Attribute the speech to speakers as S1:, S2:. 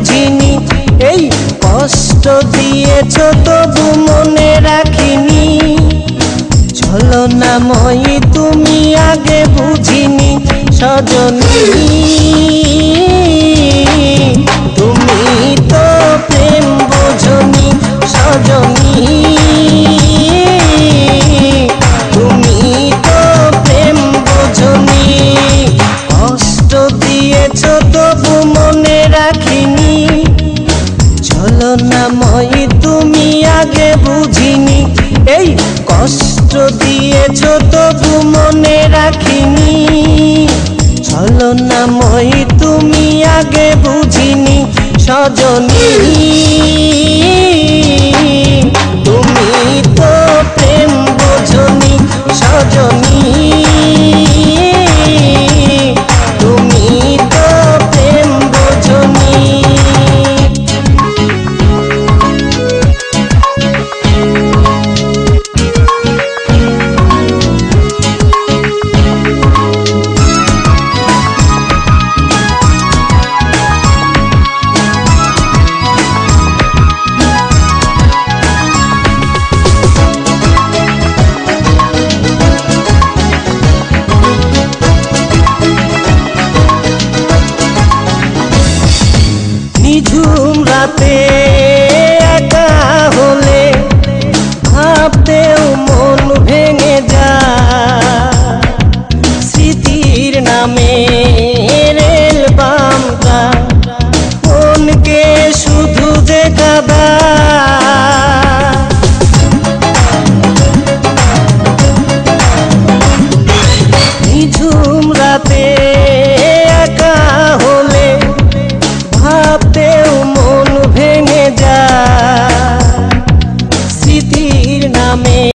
S1: বুঝিনি, এই কষ্ট দিয়েছ তবু মনে রাখিনি। ছলনাময়ী তুমি আগে বুঝিনি সজনী, তুমি তো প্রেম বোঝনি সজনী, তুমি তো প্রেম বোঝনি। কষ্ট দিয়েছ তবু মনে রাখিনি, ছলনাময়ী তুমি আগে বুঝিনি, এই কষ্ট দিয়েছ তবু মনে রাখিনি। ছলনাময়ী তুমি আগে বুঝিনি সজনী, তুমি তো প্রেম বোঝনি সজনী, তুমি তো প্রেম বোঝনি। নিঝুম রাতে একা হলে ভাবতেও মন ভেঙে যায়, স্মৃতির নামে রেল বামটা মনকে শুধু যে কাঁদায়। নিঝুম